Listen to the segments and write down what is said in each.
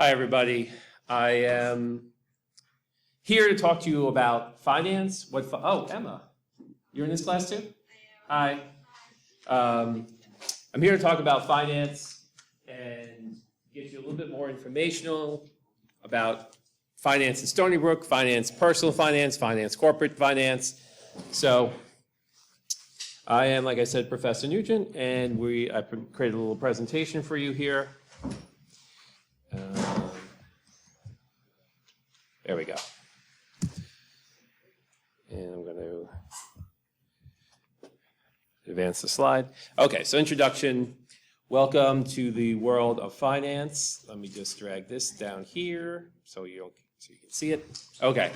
Hi, everybody. I am here to talk to you about finance. Oh, Emma, you're in this class too? Hi. I'm here to talk about finance and get you a little bit more informational about finance in Stony Brook, finance, personal finance, finance, corporate finance. So I am, like I said, Professor Nugent, and I created a little presentation for you here. There we go. And I'm going to advance the slide. Okay, so introduction. Welcome to the world of finance. Let me just drag this down here so you can see it. Okay.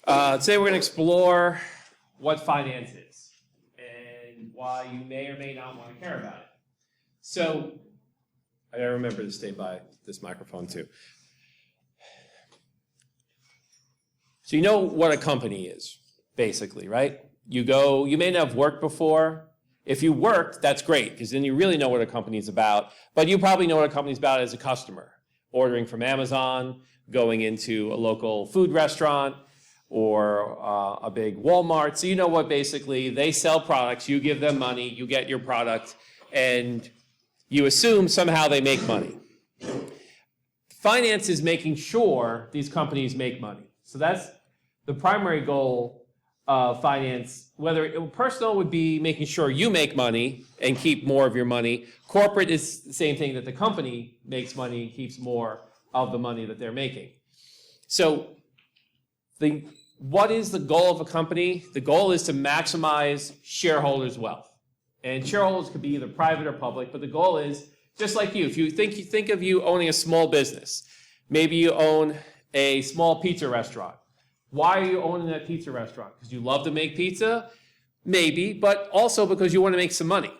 Today we're going to explore what finance is and why you may or may not want to care about it. So I gotta remember to stay by this microphone too. So you know what a company is, basically, right? You may not have worked before. If you worked, that's great, because then you really know what a company is about. But you probably know what a company is about as a customer, ordering from Amazon, going into a local food restaurant, or a big Walmart. So you know what, basically, they sell products, you give them money, you get your product, and you assume somehow they make money. Finance is making sure these companies make money. So that's the primary goal of finance. Whether personal would be making sure you make money and keep more of your money. Corporate is the same thing, that the company makes money and keeps more of the money that they're making. So what is the goal of a company? The goal is to maximize shareholders' wealth. And shareholders could be either private or public, but the goal is, just like you, if you think of you owning a small business, maybe you own a small pizza restaurant. Why are you owning that pizza restaurant? Because you love to make pizza? Maybe, but also because you want to make some money.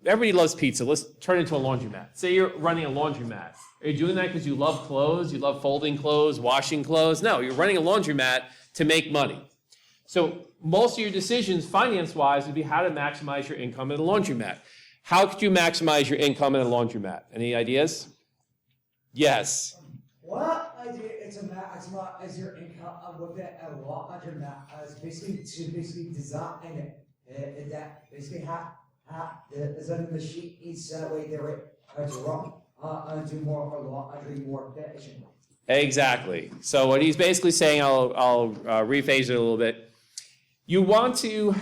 Everybody loves pizza. Let's turn it into a laundromat. Say you're running a laundromat. Are you doing that because you love clothes? You love folding clothes, washing clothes? No, you're running a laundromat to make money. So most of your decisions, finance-wise, would be how to maximize your income at a laundromat. How could you maximize your income at a laundromat? Any ideas? Yes. What idea is your income with a laundromat is basically to design it that basically have the machine is way they run do more laundry more efficient. Exactly. So what he's basically saying, I'll rephrase it a little bit. You want to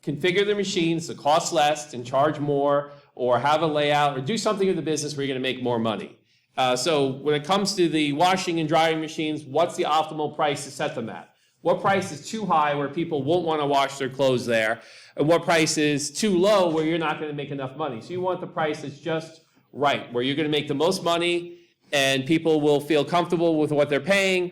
configure the machines to cost less and charge more, or have a layout, or do something in the business where you're going to make more money. So when it comes to the washing and drying machines, what's the optimal price to set them at? What price is too high where people won't want to wash their clothes there? And what price is too low where you're not going to make enough money? So you want the price that's just right, where you're going to make the most money and people will feel comfortable with what they're paying.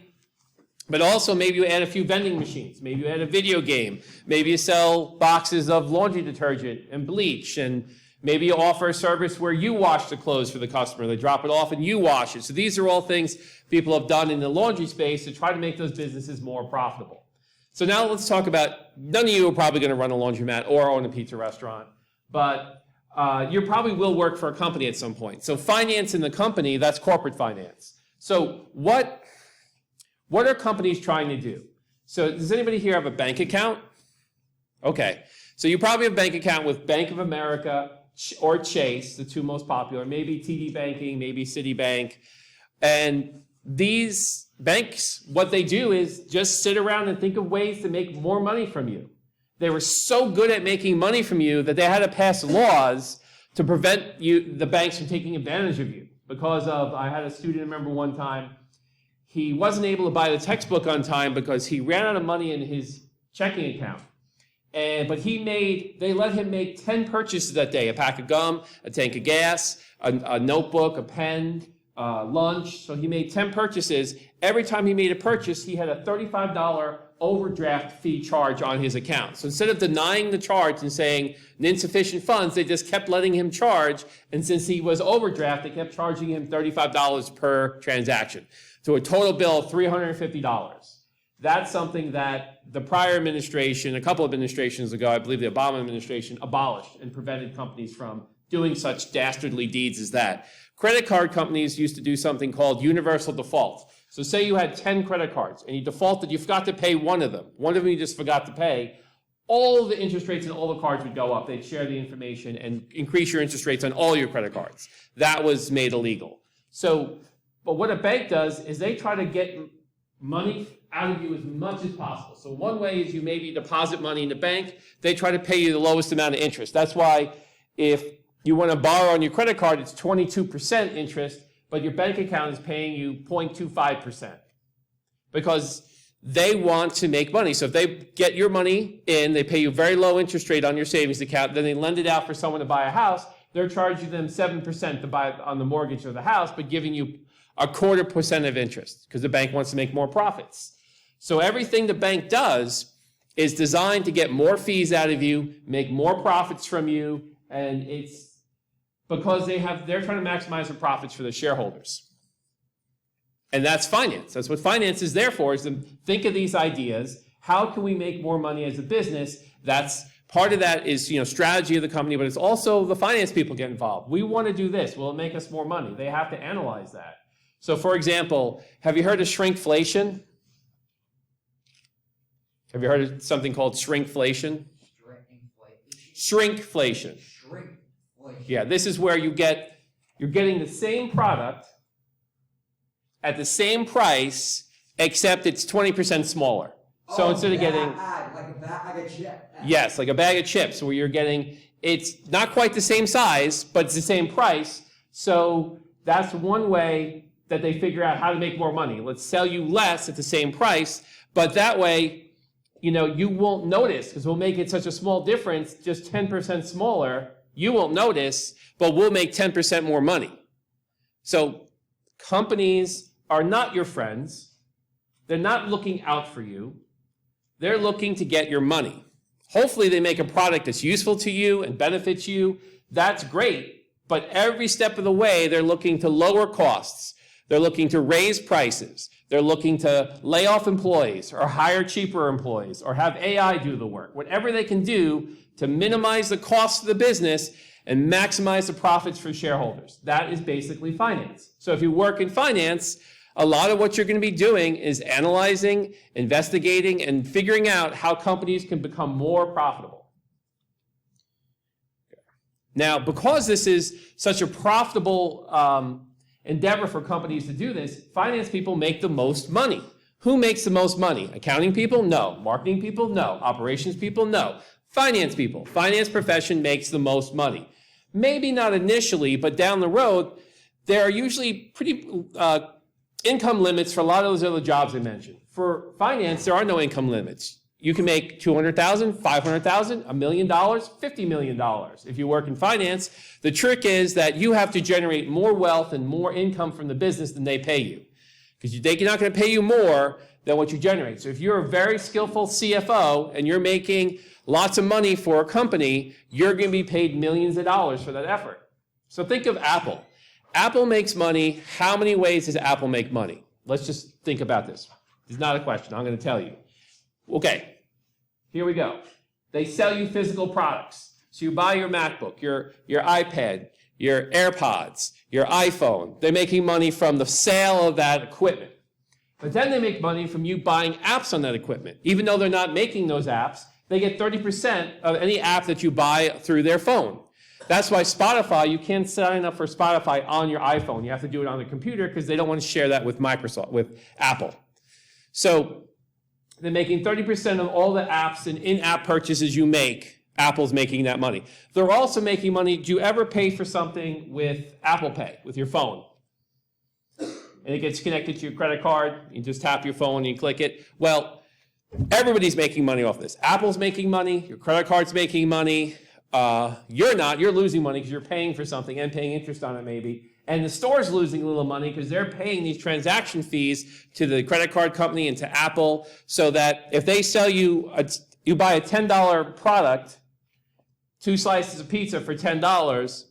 But also maybe you add a few vending machines. Maybe you add a video game. Maybe you sell boxes of laundry detergent and bleach. And maybe you offer a service where you wash the clothes for the customer. They drop it off and you wash it. So these are all things people have done in the laundry space to try to make those businesses more profitable. So now let's talk about, none of you are probably going to run a laundromat or own a pizza restaurant, but you probably will work for a company at some point. So finance in the company, that's corporate finance. So what are companies trying to do? So does anybody here have a bank account? Okay. So you probably have a bank account with Bank of America or Chase, the two most popular, maybe TD Banking, maybe Citibank. And these banks, what they do is just sit around and think of ways to make more money from you. They were so good at making money from you that they had to pass laws to prevent the banks from taking advantage of you. I had a student, I remember one time, he wasn't able to buy the textbook on time because he ran out of money in his checking account. But they let him make 10 purchases that day: a pack of gum, a tank of gas, a notebook, a pen, lunch. So he made 10 purchases. Every time he made a purchase, he had a $35 overdraft fee charge on his account. So instead of denying the charge and saying insufficient funds, they just kept letting him charge. And since he was overdraft, they kept charging him $35 per transaction. So a total bill of $350. That's something that the prior administration, a couple of administrations ago, I believe the Obama administration, abolished and prevented companies from doing such dastardly deeds as that. Credit card companies used to do something called universal default. So say you had 10 credit cards and you defaulted, you forgot to pay one of them. One of them you just forgot to pay. All the interest rates on all the cards would go up. They'd share the information and increase your interest rates on all your credit cards. That was made illegal. So, but what a bank does is they try to get money out of you as much as possible. So one way is you maybe deposit money in the bank. They try to pay you the lowest amount of interest. That's why if you want to borrow on your credit card, it's 22% interest, but your bank account is paying you 0.25%. Because they want to make money. So if they get your money in, they pay you a very low interest rate on your savings account, then they lend it out for someone to buy a house, they're charging them 7% to buy on the mortgage of the house, but giving you 0.25% of interest because the bank wants to make more profits. So everything the bank does is designed to get more fees out of you, make more profits from you, and it's because they're trying to maximize the profits for the shareholders. And that's finance. That's what finance is there for, is to think of these ideas. How can we make more money as a business? That's part of that is, strategy of the company, but it's also the finance people get involved. We want to do this. Will it make us more money? They have to analyze that. So for example, have you heard of shrinkflation? Have you heard of something called shrinkflation? Shrinkflation. Yeah, this is where you're getting the same product at the same price, except it's 20% smaller. So instead of getting... like a bag of chips. Yes, like a bag of chips where you're getting, it's not quite the same size, but it's the same price. So that's one way that they figure out how to make more money. Let's sell you less at the same price, but that way, you won't notice because we'll make it such a small difference, just 10% smaller. You won't notice, but we'll make 10% more money. So companies are not your friends. They're not looking out for you. They're looking to get your money. Hopefully they make a product that's useful to you and benefits you. That's great. But every step of the way, they're looking to lower costs. They're looking to raise prices. They're looking to lay off employees or hire cheaper employees or have AI do the work. Whatever they can do to minimize the cost of the business and maximize the profits for shareholders. That is basically finance. So if you work in finance, a lot of what you're going to be doing is analyzing, investigating, and figuring out how companies can become more profitable. Now, because this is such a profitable endeavor for companies to do this, finance people make the most money. Who makes the most money? Accounting people? No. Marketing people? No. Operations people? No. Finance people. Finance profession makes the most money. Maybe not initially, but down the road, there are usually pretty income limits for a lot of those other jobs I mentioned. For finance, there are no income limits. You can make $200,000, $500,000, $1 million, $50 million if you work in finance. The trick is that you have to generate more wealth and more income from the business than they pay you. Because they're not going to pay you more than what you generate. So if you're a very skillful CFO and you're making lots of money for a company, you're going to be paid millions of dollars for that effort. So think of Apple. Apple makes money. How many ways does Apple make money? Let's just think about this. It's not a question. I'm going to tell you. Okay, here we go. They sell you physical products. So you buy your MacBook, your iPad, your AirPods, your iPhone. They're making money from the sale of that equipment. But then they make money from you buying apps on that equipment. Even though they're not making those apps, they get 30% of any app that you buy through their phone. That's why Spotify, you can't sign up for Spotify on your iPhone. You have to do it on the computer because they don't want to share that with Microsoft, with Apple. So they're making 30% of all the apps and in-app purchases you make. Apple's making that money. They're also making money. Do you ever pay for something with Apple Pay, with your phone? And it gets connected to your credit card. You just tap your phone and you click it. Well, everybody's making money off this. Apple's making money. Your credit card's making money. You're not. You're losing money because you're paying for something and paying interest on it maybe. And the store's losing a little money because they're paying these transaction fees to the credit card company and to Apple so that if they sell you, you buy a $10 product, 2 slices of pizza for $10,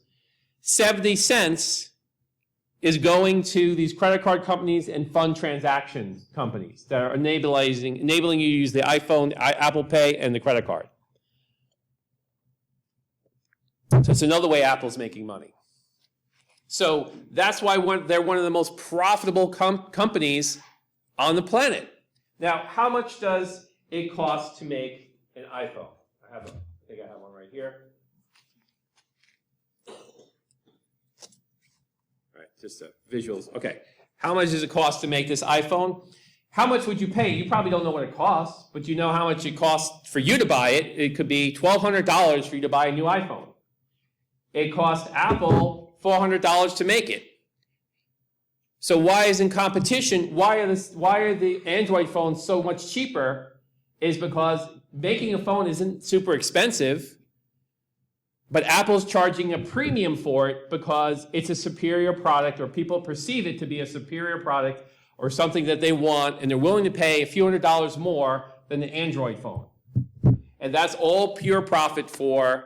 70 cents is going to these credit card companies and fund transaction companies that are enabling you to use the iPhone, Apple Pay, and the credit card. So it's another way Apple's making money. So that's why they're one of the most profitable companies on the planet. Now, how much does it cost to make an iPhone? I think I have one right here. All right, just visuals. Okay, how much does it cost to make this iPhone? How much would you pay? You probably don't know what it costs, but you know how much it costs for you to buy it. It could be $1,200 for you to buy a new iPhone. It cost Apple $400 to make it. So why is in competition, why are the Android phones so much cheaper? Is because making a phone isn't super expensive, but Apple's charging a premium for it because it's a superior product, or people perceive it to be a superior product or something that they want, and they're willing to pay a few $100s more than the Android phone. And that's all pure profit for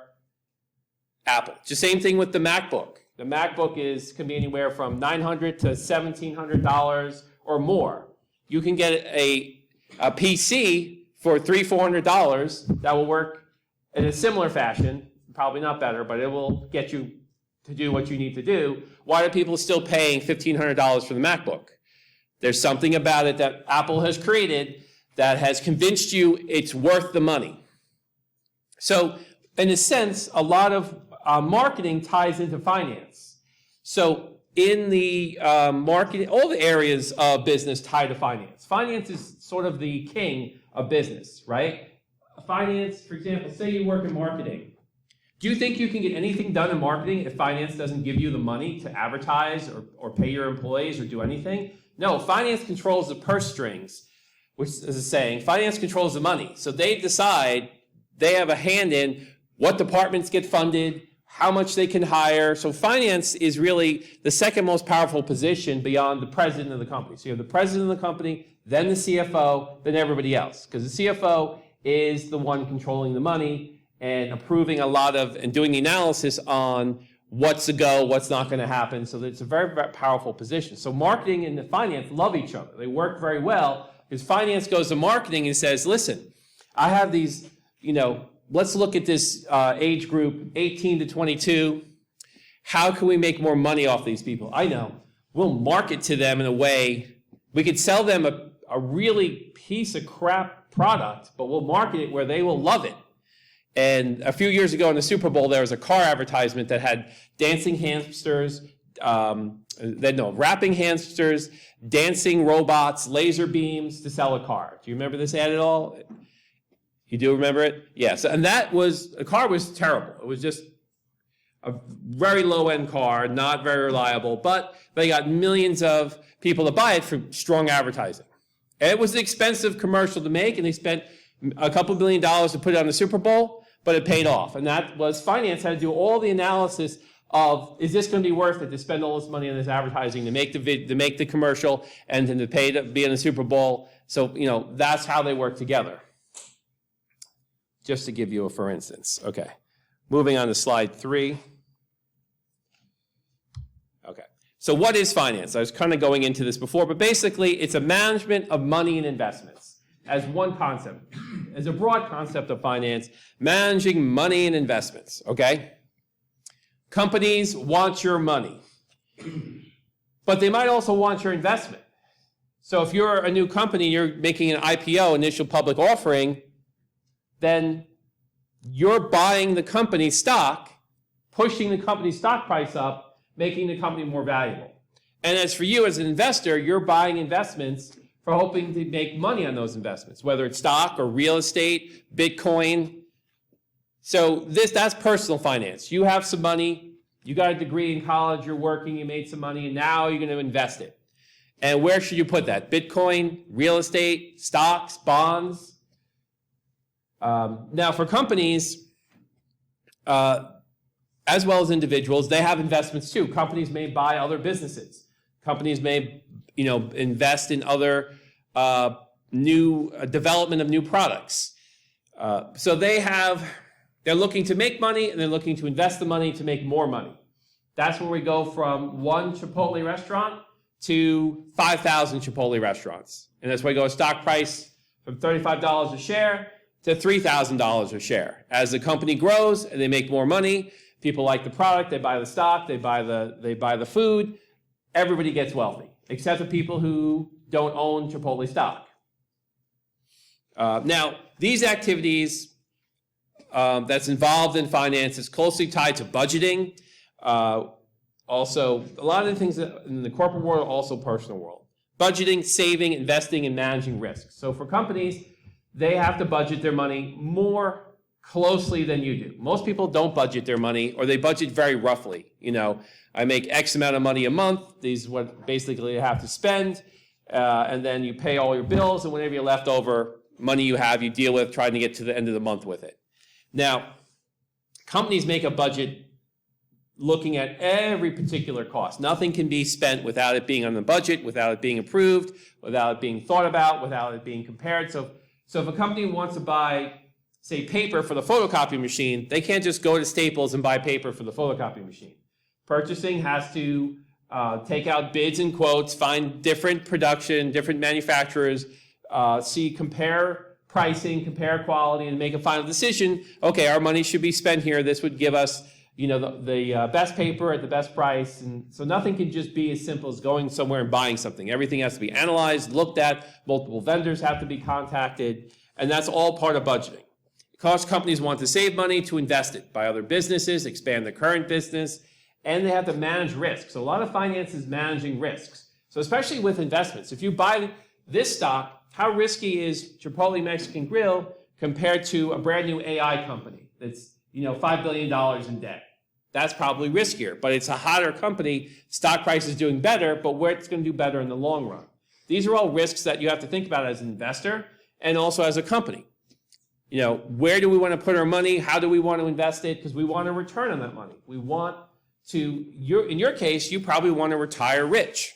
Apple. It's the same thing with the MacBook. The MacBook can be anywhere from $900 to $1,700 or more. You can get a PC for $300-400 that will work in a similar fashion, probably not better, but it will get you to do what you need to do. Why are people still paying $1,500 for the MacBook? There's something about it that Apple has created that has convinced you it's worth the money. So, in a sense, a lot of marketing ties into finance. So, in the marketing, all the areas of business tie to finance. Finance is sort of the king of business, right? Finance, for example, say you work in marketing. Do you think you can get anything done in marketing if finance doesn't give you the money to advertise or pay your employees or do anything? No, finance controls the purse strings, which is a saying. Finance controls the money. So they decide, they have a hand in what departments get funded, how much they can hire. So finance is really the second most powerful position beyond the president of the company. So you have the president of the company, then the CFO, then everybody else. Because the CFO is the one controlling the money and approving a lot of, and doing the analysis on what's a go, what's not going to happen. So it's a very, very powerful position. So marketing and the finance love each other. They work very well because finance goes to marketing and says, listen, I have these, let's look at this age group, 18 to 22. How can we make more money off these people? I know. We'll market to them in a way, we could sell them a really piece of crap product, but we'll market it where they will love it. And a few years ago in the Super Bowl, there was a car advertisement that had dancing hamsters, rapping hamsters, dancing robots, laser beams to sell a car. Do you remember this ad at all? You do remember it? Yes. And the car was terrible. It was just a very low-end car, not very reliable, but they got millions of people to buy it for strong advertising. And it was an expensive commercial to make, and they spent a couple $1 billion to put it on the Super Bowl, but it paid off. And that was finance had to do all the analysis of, is this going to be worth it to spend all this money on this advertising to make the commercial and to pay to be in the Super Bowl? So, that's how they work together. Just to give you a for instance. Okay. Moving on to slide 3. Okay. So what is finance? I was kind of going into this before, but basically it's a management of money and investments as one concept, as a broad concept of finance, managing money and investments, okay? Companies want your money, but they might also want your investment. So if you're a new company, you're making an IPO, initial public offering, then you're buying the company's stock, pushing the company's stock price up, making the company more valuable. And as for you as an investor, you're buying investments for hoping to make money on those investments, whether it's stock or real estate, Bitcoin. So that's personal finance. You have some money, you got a degree in college, you're working, you made some money, and now you're going to invest it. And where should you put that? Bitcoin, real estate, stocks, bonds? Now for companies, as well as individuals, they have investments too. Companies may buy other businesses. Companies may, invest in other new development of new products. So they're looking to make money and they're looking to invest the money to make more money. That's where we go from one Chipotle restaurant to 5,000 Chipotle restaurants. And that's why we go a stock price from $35 a share to $3,000 a share. As the company grows and they make more money, People like the product, they buy the stock, they buy the food. Everybody gets wealthy, except the people who don't own Chipotle stock. Now, these activities that's involved in finance is closely tied to budgeting. Also, a lot of the things in the corporate world are also personal world. Budgeting, saving, investing, and managing risks. So for companies, they have to budget their money more closely than you do. Most people don't budget their money, or they budget very roughly. You know, I make X amount of money a month. These is what basically you have to spend. And then you pay all your bills, and whenever you're left over, money you have, you deal with trying to get to the end of the month with it. Now, companies make a budget looking at every particular cost. Nothing can be spent without it being on the budget, without it being approved, without it being thought about, without it being compared. So if a company wants to buy, say, paper for the photocopy machine, they can't just go to Staples and buy paper for the photocopy machine. Purchasing has to take out bids and quotes, find different production, different manufacturers, compare pricing, compare quality, and make a final decision. Okay, our money should be spent here. This would give us, you know, the best paper at the best price. And so nothing can just be as simple as going somewhere and buying something. Everything has to be analyzed, looked at, multiple vendors have to be contacted, and that's all part of budgeting. Because companies want to save money to invest it, buy other businesses, expand the current business, and they have to manage risk. So a lot of finance is managing risks. So especially with investments, if you buy this stock, how risky is Chipotle Mexican Grill compared to a brand new AI company that's, you know, $5 billion in debt? That's probably riskier, but it's a hotter company. Stock price is doing better, but where it's going to do better in the long run. These are all risks that you have to think about as an investor and also as a company. You know, where do we want to put our money? How do we want to invest it? Because we want a return on that money. We want to, in your case, you probably want to retire rich.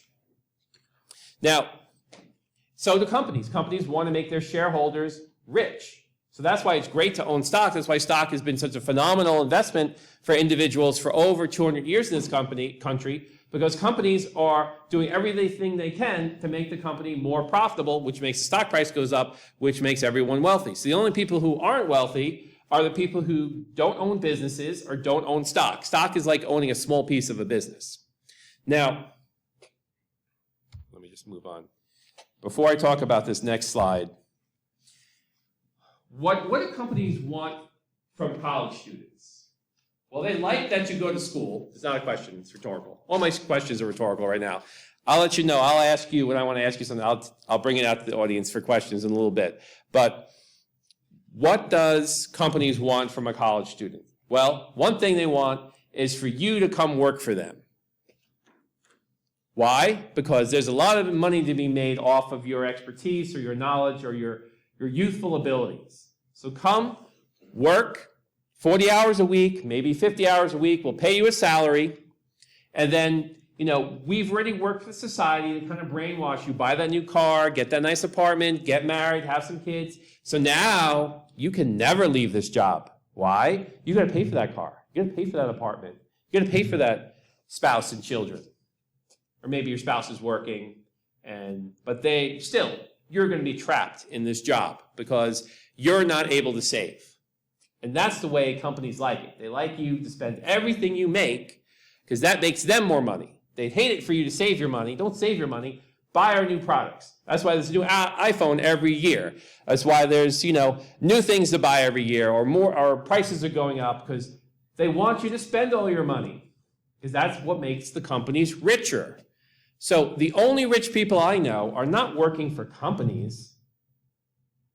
Now, so do companies. Companies want to make their shareholders rich. So that's why it's great to own stock. That's why stock has been such a phenomenal investment for individuals for over 200 years in this country, because companies are doing everything they can to make the company more profitable, which makes the stock price goes up, which makes everyone wealthy. So the only people who aren't wealthy are the people who don't own businesses or don't own stock. Stock is like owning a small piece of a business. Now, let me just move on. Before I talk about this next slide, what do companies want from college students? Well, they like that you go to school. It's not a question, it's rhetorical. All my questions are rhetorical right now. I'll let you know, I'll ask you when I want to ask you something, I'll bring it out to the audience for questions in a little bit. But what does companies want from a college student? Well, one thing they want is for you to come work for them. Why? Because there's a lot of money to be made off of your expertise or your knowledge or your youthful abilities. So come, work 40 hours a week, maybe 50 hours a week. We'll pay you a salary. And then, you know, we've already worked with society to kind of brainwash you. Buy that new car, get that nice apartment, get married, have some kids. So now you can never leave this job. Why? You got to pay for that car. You got to pay for that apartment. You got to pay for that spouse and children. Or maybe your spouse is working, but you're going to be trapped in this job because you're not able to save. And that's the way companies like it. They like you to spend everything you make because that makes them more money. They'd hate it for you to save your money. Don't save your money. Buy our new products. That's why there's a new iPhone every year. That's why there's, you know, new things to buy every year or prices are going up because they want you to spend all your money because that's what makes the companies richer. So the only rich people I know are not working for companies.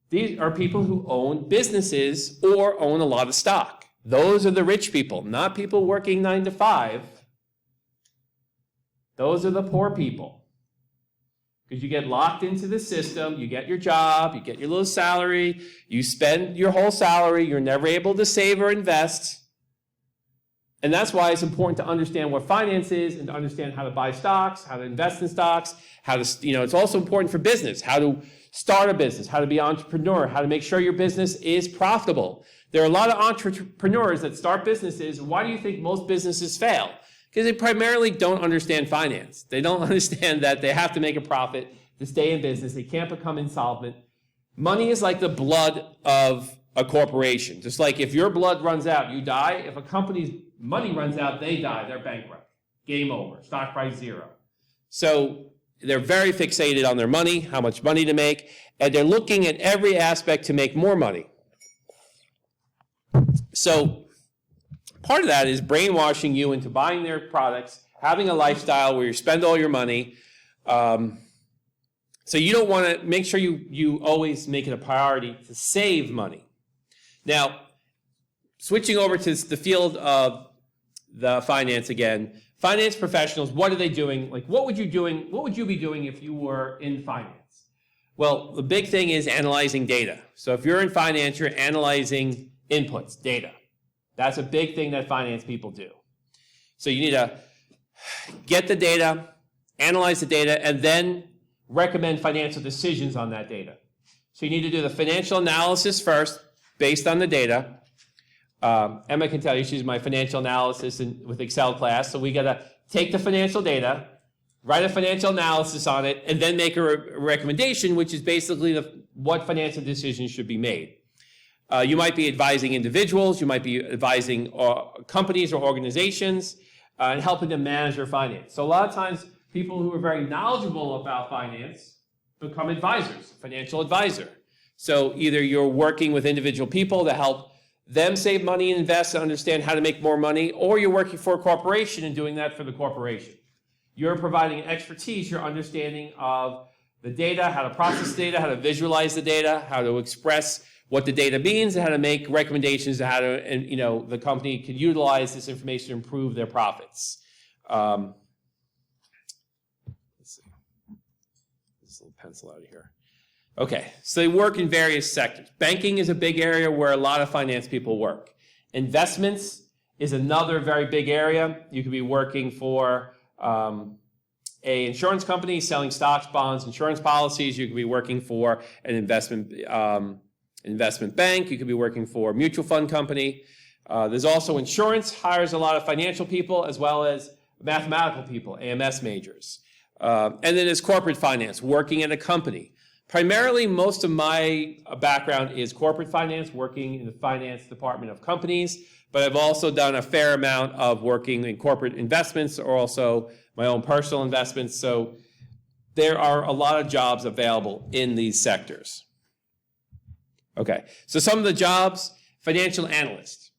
These are people who own businesses or own a lot of stock. Those are the rich people, not people working 9 to 5. Those are the poor people. Because you get locked into the system, you get your job, you get your little salary, you spend your whole salary, you're never able to save or invest. And that's why it's important to understand what finance is and to understand how to buy stocks, how to invest in stocks, it's also important for business, how to start a business, how to be an entrepreneur, how to make sure your business is profitable. There are a lot of entrepreneurs that start businesses. Why do you think most businesses fail? Because they primarily don't understand finance. They don't understand that they have to make a profit to stay in business. They can't become insolvent. Money is like the blood of a corporation. Just like if your blood runs out, you die. If a company's money runs out, they die, they're bankrupt. Game over, stock price zero. So they're very fixated on their money, how much money to make, and they're looking at every aspect to make more money. So part of that is brainwashing you into buying their products, having a lifestyle where you spend all your money. So you don't want to make sure you always make it a priority to save money. Now, switching over to the field of the finance again, finance professionals, what are they doing? Like, what would you be doing if you were in finance? Well, the big thing is analyzing data. So if you're in finance, you're analyzing inputs, data. That's a big thing that finance people do. So you need to get the data, analyze the data, and then recommend financial decisions on that data. So you need to do the financial analysis first, based on the data. Emma can tell you she's my financial analysis with Excel class. So we got to take the financial data, write a financial analysis on it, and then make a recommendation, which is basically what financial decisions should be made. You might be advising individuals, you might be advising companies or organizations, and helping them manage their finance. So a lot of times, people who are very knowledgeable about finance become advisors, financial advisor. So either you're working with individual people to help them save money and invest and understand how to make more money, or you're working for a corporation and doing that for the corporation. You're providing expertise, your understanding of the data, how to process data, how to visualize the data, how to express what the data means, and how to make recommendations to how to, and the company can utilize this information to improve their profits. Let's see. This little pencil out of here. Okay, so they work in various sectors. Banking is a big area where a lot of finance people work. Investments is another very big area. You could be working for an insurance company selling stocks, bonds, insurance policies. You could be working for an investment bank. You could be working for a mutual fund company. There's also insurance, hires a lot of financial people as well as mathematical people, AMS majors. And then there's corporate finance, working at a company. Primarily, most of my background is corporate finance, working in the finance department of companies, but I've also done a fair amount of working in corporate investments or also my own personal investments. So there are a lot of jobs available in these sectors. Okay, so some of the jobs, financial analyst.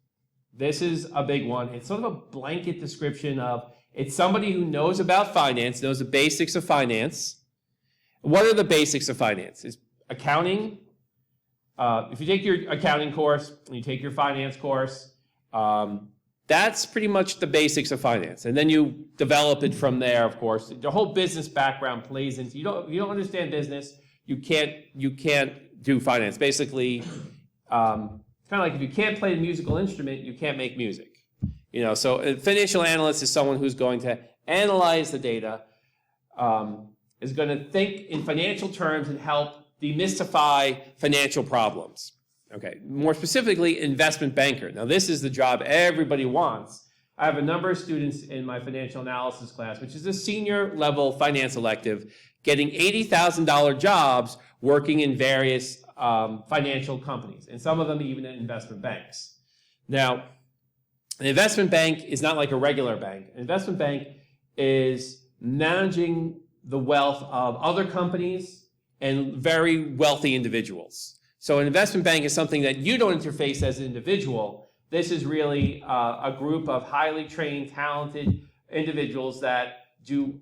This is a big one. It's sort of a blanket description of, it's somebody who knows about finance, knows the basics of finance. What are the basics of finance? It's accounting. If you take your accounting course and you take your finance course, that's pretty much the basics of finance. And then you develop it from there, of course. The whole business background plays into, you don't understand business, you can't do finance. Basically, kind of like if you can't play a musical instrument, you can't make music. So a financial analyst is someone who's going to analyze the data, is going to think in financial terms and help demystify financial problems. Okay, more specifically, investment banker. Now, this is the job everybody wants. I have a number of students in my financial analysis class, which is a senior level finance elective, getting $80,000 jobs working in various financial companies, and some of them even in investment banks. Now, an investment bank is not like a regular bank. An investment bank is managing the wealth of other companies and very wealthy individuals. So an investment bank is something that you don't interface as an individual. This is really a group of highly trained, talented individuals that do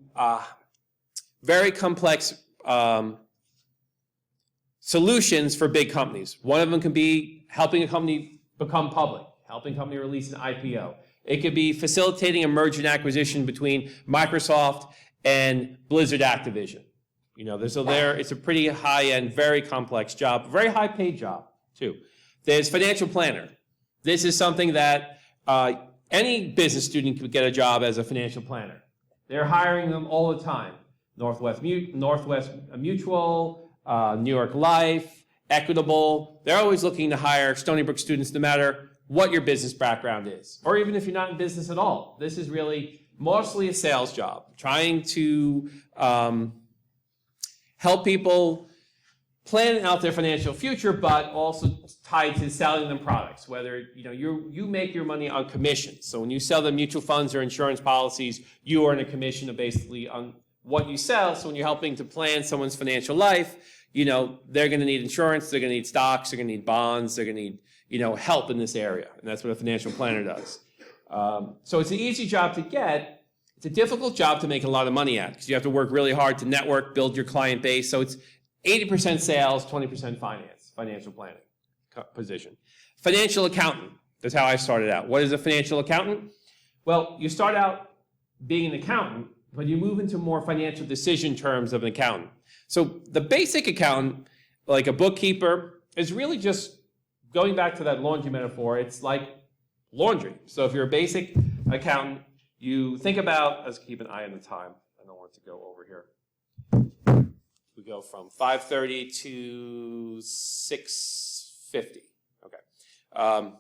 very complex solutions for big companies. One of them can be helping a company become public, helping a company release an IPO. It could be facilitating a merger and acquisition between Microsoft and Blizzard Activision. It's a pretty high-end, very complex job, very high-paid job, too. There's financial planner. This is something that any business student could get a job as a financial planner. They're hiring them all the time. Northwest Mutual, New York Life, Equitable. They're always looking to hire Stony Brook students no matter what your business background is, or even if you're not in business at all. This is really mostly a sales job, trying to help people planning out their financial future, but also tied to selling them products. Whether you make your money on commissions. So when you sell them mutual funds or insurance policies, you earn a commission of basically on what you sell. So when you're helping to plan someone's financial life, they're going to need insurance, they're going to need stocks, they're going to need bonds, they're going to need help in this area, and that's what a financial planner does. So it's an easy job to get. It's a difficult job to make a lot of money at because you have to work really hard to network, build your client base. So it's 80% sales, 20% finance, financial planning position. Financial accountant, that's how I started out. What is a financial accountant? Well, you start out being an accountant, but you move into more financial decision terms of an accountant. So the basic accountant, like a bookkeeper, is really just going back to that laundry metaphor. It's like laundry. So if you're a basic accountant, you think about, let's keep an eye on the time. I don't want to go over here. We go from 5:30 to 6:50. Okay.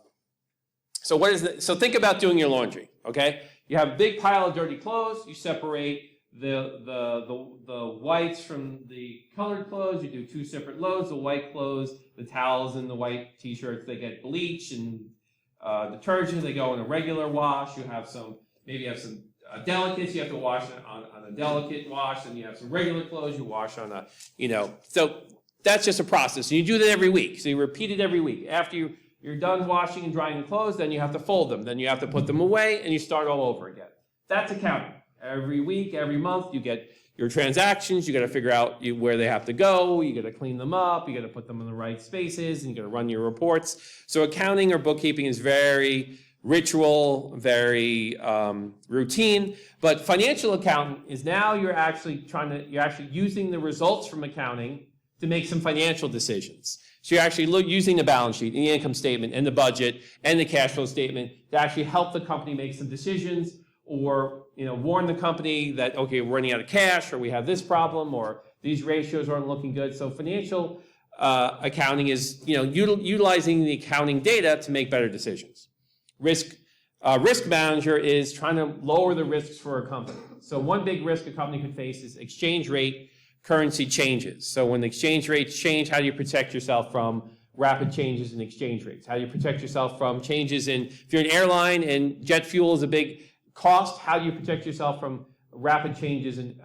So what is the, so think about doing your laundry. Okay. You have a big pile of dirty clothes. You separate the whites from the colored clothes. You do 2 separate loads. The white clothes, the towels and the white t-shirts, they get bleach and detergent. They go in a regular wash. You have some, maybe you have some delicates you have to wash on a delicate wash, and you have some regular clothes you wash on a, so that's just a process. And you do that every week. So you repeat it every week. After you're done washing and drying the clothes, then you have to fold them. Then you have to put them away, and you start all over again. That's accounting. Every week, every month, you get your transactions. You got to figure out where they have to go. You got to clean them up. You got to put them in the right spaces, and you got to run your reports. So accounting or bookkeeping is very ritual, very routine. But financial accountant is now you're actually using the results from accounting to make some financial decisions. So you're actually using the balance sheet and the income statement and the budget and the cash flow statement to actually help the company make some decisions, or warn the company that, okay, we're running out of cash, or we have this problem, or these ratios aren't looking good. So financial accounting is utilizing the accounting data to make better decisions. Risk manager is trying to lower the risks for a company. So one big risk a company could face is exchange rate currency changes. So when the exchange rates change, how do you protect yourself from rapid changes in exchange rates? How do you protect yourself from changes in, if you're an airline and jet fuel is a big cost, how do you protect yourself from rapid changes in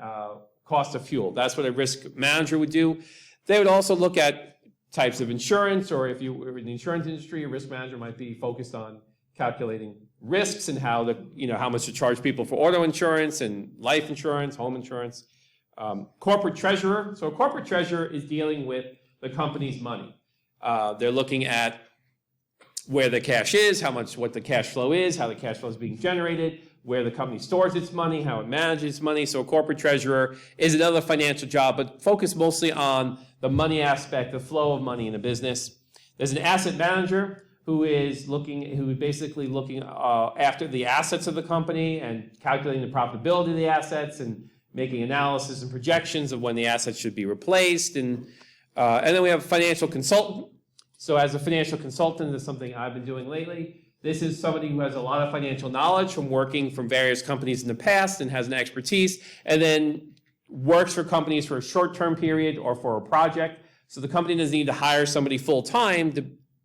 cost of fuel? That's what a risk manager would do. They would also look at types of insurance, or if you were in the insurance industry, a risk manager might be focused on calculating risks and how much to charge people for auto insurance and life insurance, home insurance. Corporate treasurer. So a corporate treasurer is dealing with the company's money. They're looking at where the cash is, what the cash flow is, how the cash flow is being generated, where the company stores its money, how it manages its money. So a corporate treasurer is another financial job, but focused mostly on the money aspect, the flow of money in a business. There's an asset manager who is basically looking after the assets of the company and calculating the profitability of the assets and making analysis and projections of when the assets should be replaced. And then we have a financial consultant. So as a financial consultant, this is something I've been doing lately. This is somebody who has a lot of financial knowledge from working from various companies in the past and has an expertise, and then works for companies for a short-term period or for a project. So the company doesn't need to hire somebody full-time,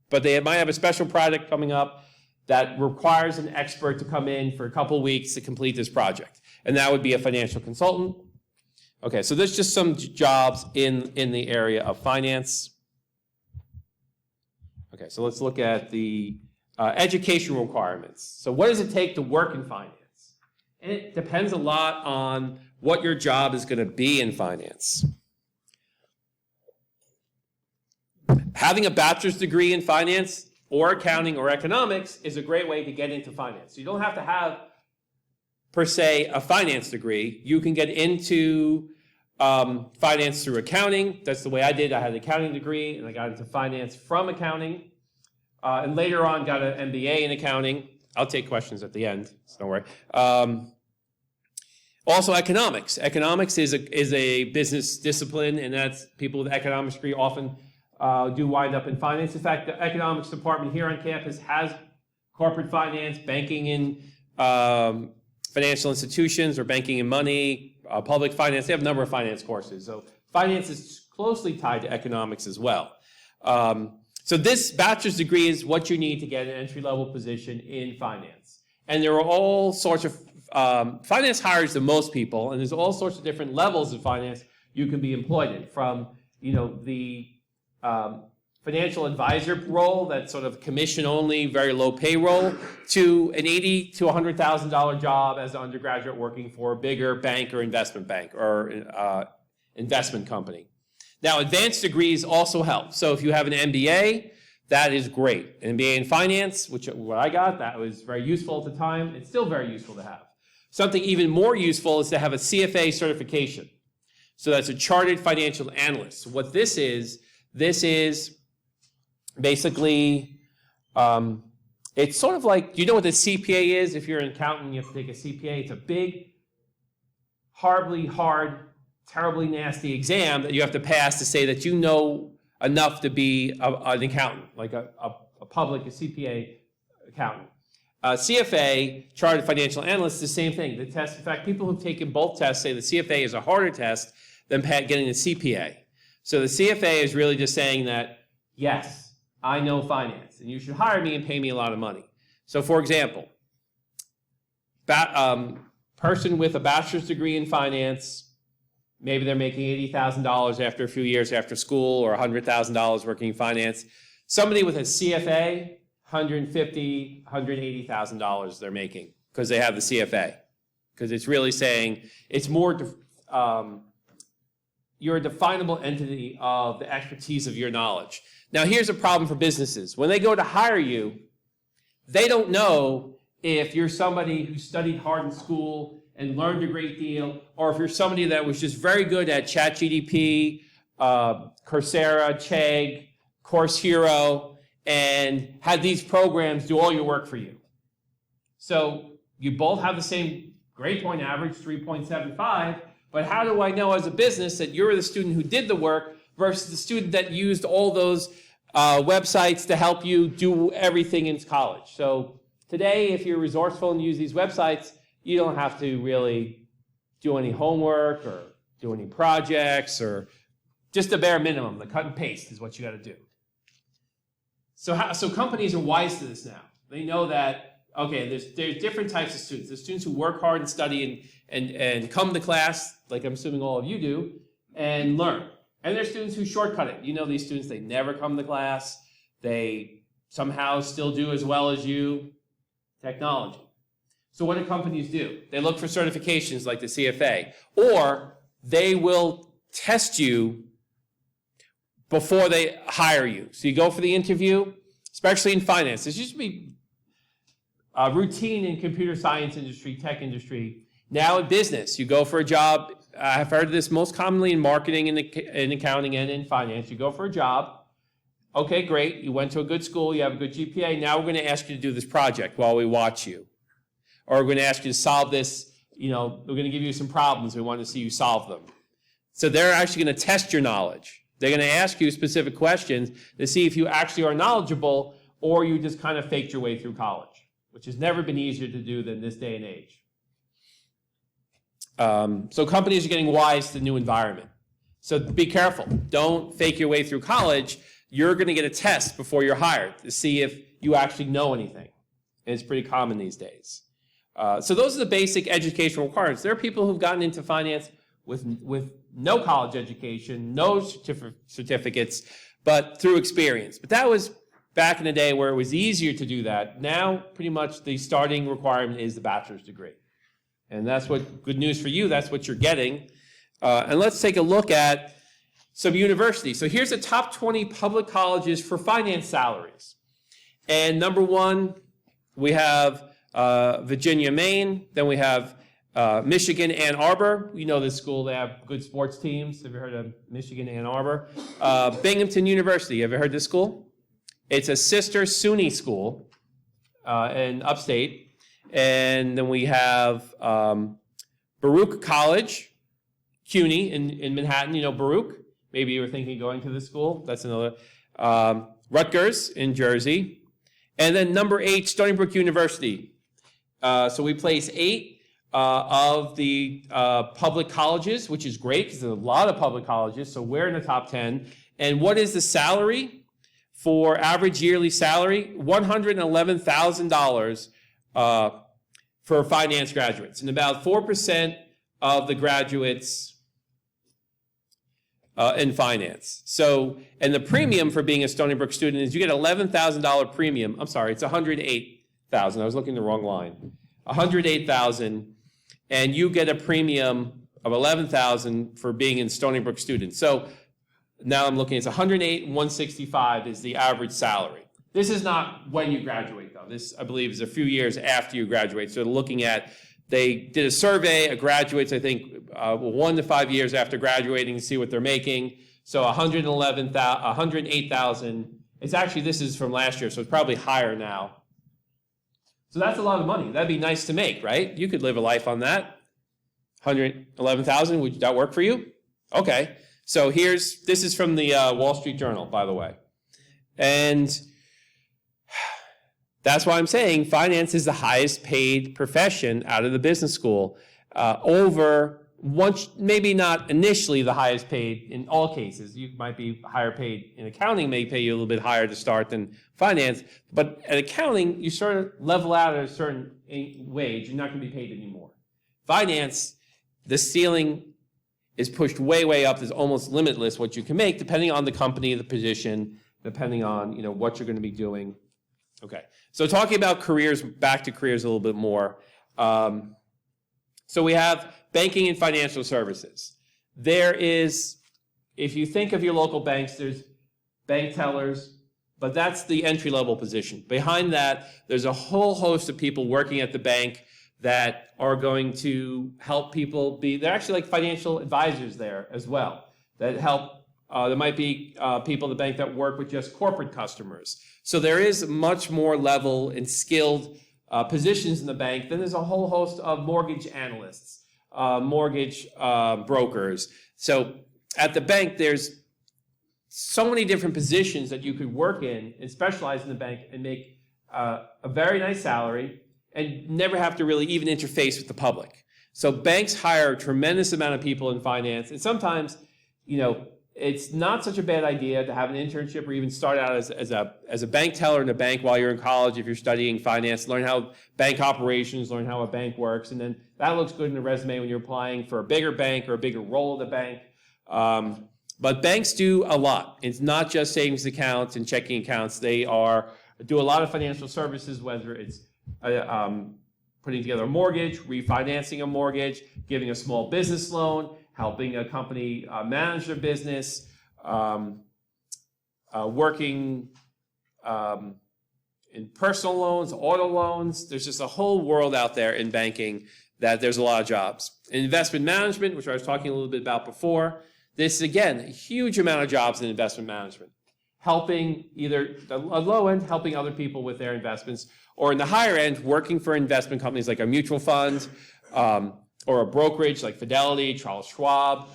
but they might have a special project coming up that requires an expert to come in for a couple weeks to complete this project. And that would be a financial consultant. Okay, so there's just some jobs in the area of finance. Okay, so let's look at the education requirements. So what does it take to work in finance? And it depends a lot on what your job is going to be in finance. Having a bachelor's degree in finance or accounting or economics is a great way to get into finance. So you don't have to have, per se, a finance degree. You can get into finance through accounting. That's the way I did. I had an accounting degree, and I got into finance from accounting. And later on, got an MBA in accounting. I'll take questions at the end, so don't worry. Also, economics. Economics is a business discipline, and that's people with an economics degree often do wind up in finance. In fact, the economics department here on campus has corporate finance, banking in financial institutions, or banking in money, public finance. They have a number of finance courses. So finance is closely tied to economics as well. So this bachelor's degree is what you need to get an entry-level position in finance. And there are all sorts of, finance hires the most people, and there's all sorts of different levels of finance you can be employed in, from, the financial advisor role, that's sort of commission-only, very low payroll, to an $80,000 to $100,000 job as an undergraduate working for a bigger bank or investment bank or investment company. Now, advanced degrees also help. So if you have an MBA, that is great. An MBA in finance, which what I got, that was very useful at the time. It's still very useful to have. Something even more useful is to have a CFA certification. So that's a Chartered Financial Analyst. So what this is basically, it's sort of like, do you know what the CPA is? If you're an accountant, you have to take a CPA. It's a big, horribly hard, terribly nasty exam that you have to pass to say that you know enough to be an accountant, like a CPA accountant. CFA, Chartered Financial Analyst, is the same thing. The test, in fact, people who've taken both tests say the CFA is a harder test than getting the CPA. So the CFA is really just saying that, yes, I know finance, and you should hire me and pay me a lot of money. So for example, person with a bachelor's degree in finance, maybe they're making $80,000 after a few years after school, or $100,000 working in finance. Somebody with a CFA, $150,000, $180,000 they're making because they have the CFA. Because it's really saying it's more, you're a definable entity of the expertise of your knowledge. Now here's a problem for businesses. When they go to hire you, they don't know if you're somebody who studied hard in school and learned a great deal, or if you're somebody that was just very good at ChatGPT, Coursera, Chegg, Course Hero, and had these programs do all your work for you. So you both have the same grade point average, 3.75, but how do I know as a business that you're the student who did the work versus the student that used all those websites to help you do everything in college? So today, if you're resourceful and use these websites, you don't have to really do any homework or do any projects, or just the bare minimum. The cut and paste is what you got to do. So companies are wise to this now. They know that, okay, there's different types of students. There's students who work hard and study and come to class, like I'm assuming all of you do, and learn. And there's students who shortcut it. You know these students, they never come to class. They somehow still do as well as you. Technology. So what do companies do? They look for certifications like the CFA, or they will test you before they hire you. So you go for the interview, especially in finance. This used to be routine in computer science industry, tech industry. Now in business, you go for a job. I've heard this most commonly in marketing and in accounting and in finance. You go for a job. Okay, great. You went to a good school. You have a good GPA. Now we're going to ask you to do this project while we watch you. Or we're going to ask you to solve this. We're going to give you some problems. We want to see you solve them. So they're actually going to test your knowledge. They're going to ask you specific questions to see if you actually are knowledgeable or you just kind of faked your way through college, which has never been easier to do than this day and age. So companies are getting wise to the new environment. So be careful. Don't fake your way through college. You're going to get a test before you're hired to see if you actually know anything. And it's pretty common these days. So those are the basic educational requirements. There are people who've gotten into finance with no college education, no certificates, but through experience. But that was back in the day where it was easier to do that. Now, pretty much the starting requirement is the bachelor's degree. And that's what, good news for you, that's what you're getting. And let's take a look at some universities. So here's the top 20 public colleges for finance salaries. And number one, we have Virginia, Maine. Then we have Michigan, Ann Arbor. You know this school, they have good sports teams. Have you heard of Michigan, Ann Arbor? Binghamton University, have you heard this school? It's a sister SUNY school in upstate. And then we have Baruch College, CUNY in Manhattan. You know Baruch? Maybe you were thinking of going to this school. That's another. Rutgers in Jersey. And then number 8, Stony Brook University. So we place 8. of the public colleges, which is great because there's a lot of public colleges, so we're in the top 10. And what is the salary? For average yearly salary, $111,000 for finance graduates. And about 4% of the graduates in finance. So, and the premium for being a Stony Brook student is you get $11,000 premium. I'm sorry, it's $108,000. I was looking at the wrong line. $108,000, and you get a premium of $11,000 for being a Stony Brook student. So now I'm looking, it's $108,000 and $165,000 is the average salary. This is not when you graduate, though. This, I believe, is a few years after you graduate. So looking at, they did a survey of graduates, I think, 1 to 5 years after graduating to see what they're making. So $108,000. It's actually, this is from last year, so it's probably higher now. So that's a lot of money. That'd be nice to make, right? You could live a life on that. $111,000, would that work for you? Okay. So this is from the Wall Street Journal, by the way. And that's why I'm saying finance is the highest paid profession out of the business school. Maybe not initially the highest paid in all cases. You might be higher paid in accounting, may pay you a little bit higher to start than finance. But at accounting, you sort of level out at a certain wage. You're not going to be paid anymore. Finance, the ceiling is pushed way, way up. There's almost limitless what you can make, depending on the company, the position, depending on what you're going to be doing. Okay, so talking about careers, back to careers a little bit more. So we have banking and financial services. There is, if you think of your local banks, there's bank tellers, but that's the entry-level position. Behind that, there's a whole host of people working at the bank that are going to help people they're actually like financial advisors there as well, that help. There might be people at the bank that work with just corporate customers. So there is much more level and skilled positions in the bank. Then there's a whole host of mortgage analysts, mortgage brokers. So at the bank, there's so many different positions that you could work in and specialize in the bank and make a very nice salary and never have to really even interface with the public. So banks hire a tremendous amount of people in finance, and sometimes, it's not such a bad idea to have an internship or even start out as a bank teller in a bank while you're in college if you're studying finance, learn how bank operations, learn how a bank works, and then that looks good in the resume when you're applying for a bigger bank or a bigger role at the bank. But banks do a lot. It's not just savings accounts and checking accounts. They do a lot of financial services, whether it's putting together a mortgage, refinancing a mortgage, giving a small business loan, helping a company manage their business, working in personal loans, auto loans. There's just a whole world out there in banking that there's a lot of jobs. In investment management, which I was talking a little bit about before, this, again, a huge amount of jobs in investment management, helping either a low end, helping other people with their investments, or in the higher end, working for investment companies like a mutual fund, or a brokerage like Fidelity, Charles Schwab,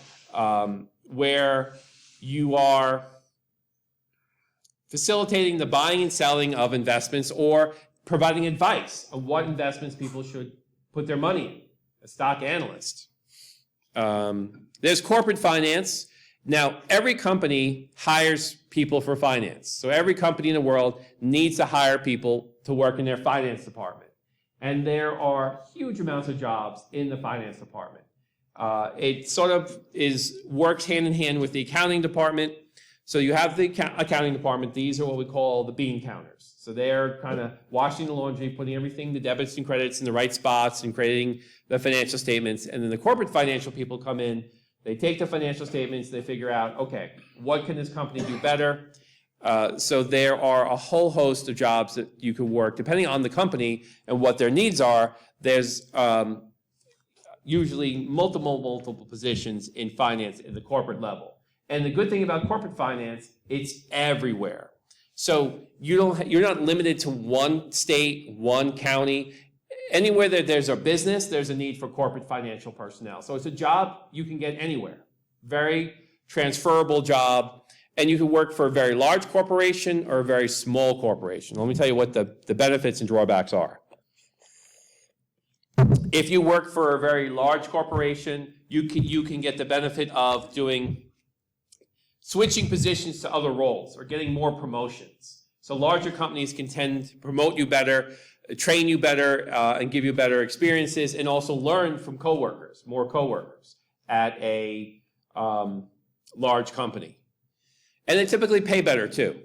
where you are facilitating the buying and selling of investments or providing advice on what investments people should put their money in, a stock analyst. There's corporate finance. Now, every company hires people for finance. So every company in the world needs to hire people to work in their finance department. And there are huge amounts of jobs in the finance department. It sort of works hand in hand with the accounting department. So you have the accounting department. These are what we call the bean counters. So they're kind of washing the laundry, putting everything, the debits and credits in the right spots and creating the financial statements. And then the corporate financial people come in. They take the financial statements. They figure out, okay, what can this company do better? So there are a whole host of jobs that you can work depending on the company and what their needs are. There's usually multiple positions in finance at the corporate level. And the good thing about corporate finance, it's everywhere. So you're not limited to one state, one county. Anywhere that there's a business, there's a need for corporate financial personnel. So it's a job you can get anywhere. Very transferable job. And you can work for a very large corporation or a very small corporation. Let me tell you what the benefits and drawbacks are. If you work for a very large corporation, you can get the benefit of switching positions to other roles or getting more promotions. So larger companies can tend to promote you better, train you better, and give you better experiences, and also learn from more coworkers at a large company. And they typically pay better too.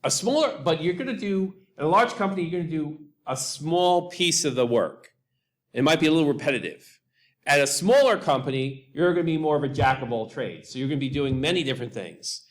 But you're going to do, in a large company, you're going to do a small piece of the work. It might be a little repetitive. At a smaller company, you're going to be more of a jack of all trades. So you're going to be doing many different things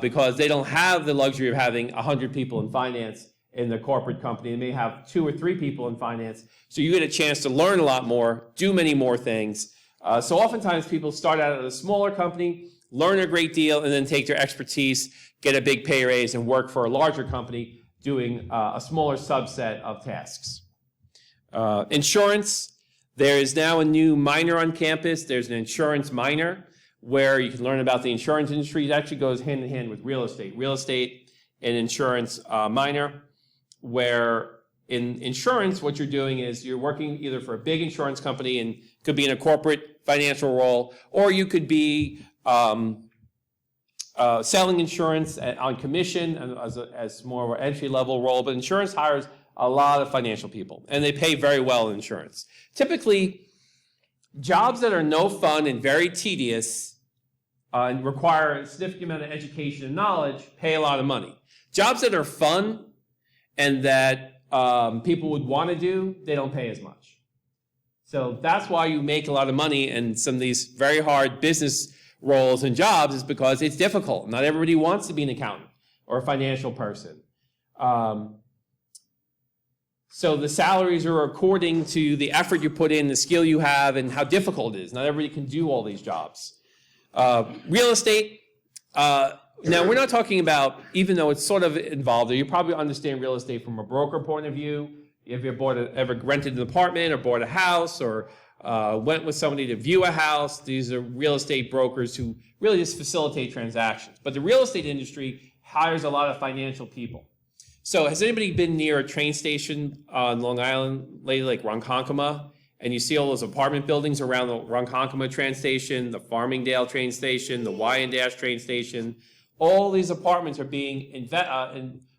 because they don't have the luxury of having 100 people in finance in the corporate company. They may have 2 or 3 people in finance. So you get a chance to learn a lot more, do many more things. So oftentimes people start out at a smaller company, learn a great deal, and then take their expertise, get a big pay raise, and work for a larger company doing a smaller subset of tasks. Insurance, there is now a new minor on campus. There's an insurance minor where you can learn about the insurance industry. It actually goes hand in hand with real estate. Real estate and insurance minor, where in insurance, what you're doing is you're working either for a big insurance company and could be in a corporate financial role, or you could be selling insurance on commission as more of an entry-level role. But insurance hires a lot of financial people, and they pay very well in insurance. Typically, jobs that are no fun and very tedious and require a significant amount of education and knowledge pay a lot of money. Jobs that are fun and that people would want to do, they don't pay as much. So that's why you make a lot of money in some of these very hard business roles and jobs, is because it's difficult. Not everybody wants to be an accountant or a financial person. So the salaries are according to the effort you put in, the skill you have, and how difficult it is. Not everybody can do all these jobs. Real estate, now we're not talking about, even though it's sort of involved, you probably understand real estate from a broker point of view. If you ever rented an apartment or bought a house or went with somebody to view a house, these are real estate brokers who really just facilitate transactions. But the real estate industry hires a lot of financial people. So has anybody been near a train station on Long Island lately, like Ronkonkoma, and you see all those apartment buildings around the Ronkonkoma train station, the Farmingdale train station, the Wyandash train station? All these apartments are being in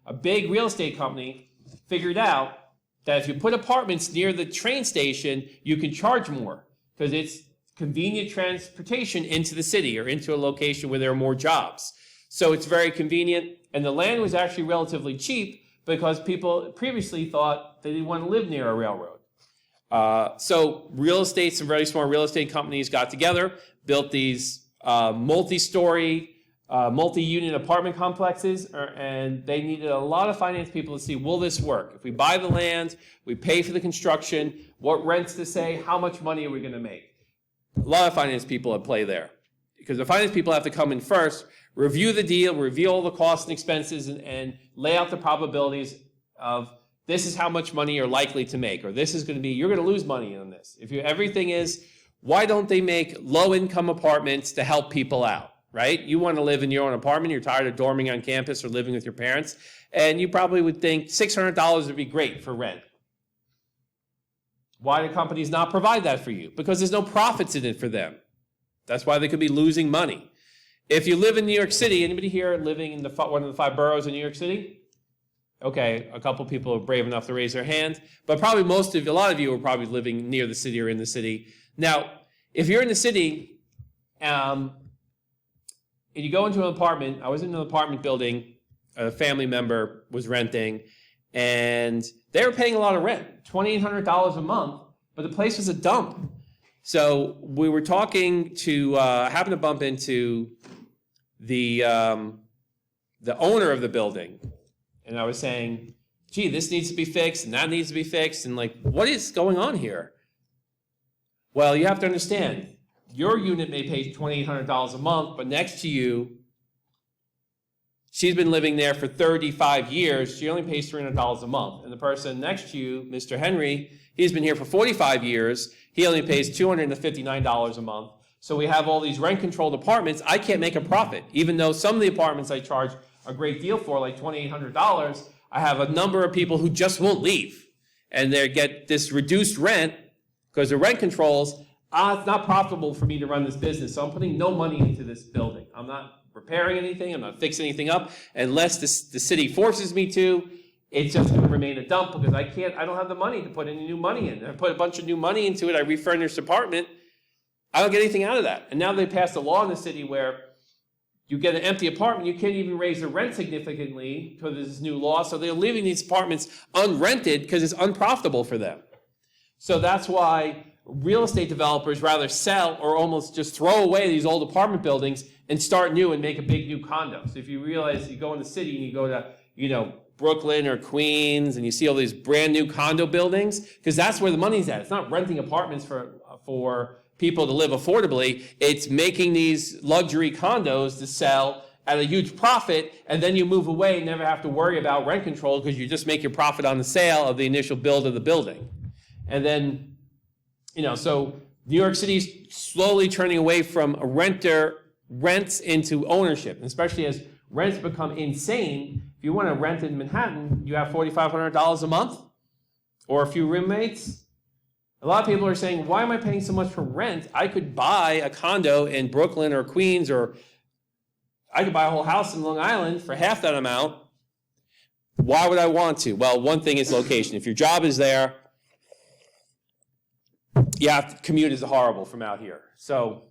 a big real estate company figured out that if you put apartments near the train station, you can charge more because it's convenient transportation into the city or into a location where there are more jobs. So it's very convenient, and the land was actually relatively cheap because people previously thought they didn't want to live near a railroad. So real estate, some very small real estate companies got together, built these multi-story, multi-unit apartment complexes, and they needed a lot of finance people to see, will this work? If we buy the land, we pay for the construction, what rents to say, how much money are we going to make? A lot of finance people at play there, because the finance people have to come in first, review the deal, review all the costs and expenses, and lay out the probabilities of this is how much money you're likely to make, or this is going to be, you're going to lose money on this. Everything is, why don't they make low-income apartments to help people out, right? You want to live in your own apartment, you're tired of dorming on campus or living with your parents, and you probably would think $600 would be great for rent. Why do companies not provide that for you? Because there's no profits in it for them. That's why they could be losing money. If you live in New York City, anybody here living in one of the 5 boroughs in New York City? Okay, a couple people are brave enough to raise their hand, but probably a lot of you are probably living near the city or in the city. Now, if you're in the city, and you go into an apartment, I was in an apartment building, a family member was renting, and they were paying a lot of rent, $2,800 a month, but the place was a dump. So we were talking to, happened to bump into the owner of the building, and I was saying, gee, this needs to be fixed, and that needs to be fixed, and like, what is going on here? Well, you have to understand, your unit may pay $2,800 a month, but next to you, she's been living there for 35 years, she only pays $300 a month, and the person next to you, Mr. Henry, he's been here for 45 years, he only pays $259 a month. So we have all these rent-controlled apartments. I can't make a profit. Even though some of the apartments I charge a great deal for, like $2,800, I have a number of people who just won't leave. and they get this reduced rent because the rent controls, it's not profitable for me to run this business, so I'm putting no money into this building. I'm not repairing anything, I'm not fixing anything up, unless the city forces me to. It's just going to remain a dump because I don't have the money to put any new money in. I put a bunch of new money into it, I refurnish the apartment, I don't get anything out of that. And now they passed a law in the city where you get an empty apartment, you can't even raise the rent significantly because there's this new law, so they're leaving these apartments unrented because it's unprofitable for them. So that's why real estate developers rather sell or almost just throw away these old apartment buildings and start new and make a big new condo. So if you realize you go in the city and you go to, Brooklyn or Queens and you see all these brand new condo buildings, because that's where the money's at. It's not renting apartments for people to live affordably. It's making these luxury condos to sell at a huge profit, and then you move away and never have to worry about rent control because you just make your profit on the sale of the initial build of the building. And then, so New York City's slowly turning away from rents into ownership, especially as rents become insane. If you want to rent in Manhattan, you have $4,500 a month or a few roommates. A lot of people are saying, why am I paying so much for rent? I could buy a condo in Brooklyn or Queens, or I could buy a whole house in Long Island for half that amount. Why would I want to? Well, one thing is location. If your job is there, commute is horrible from out here. So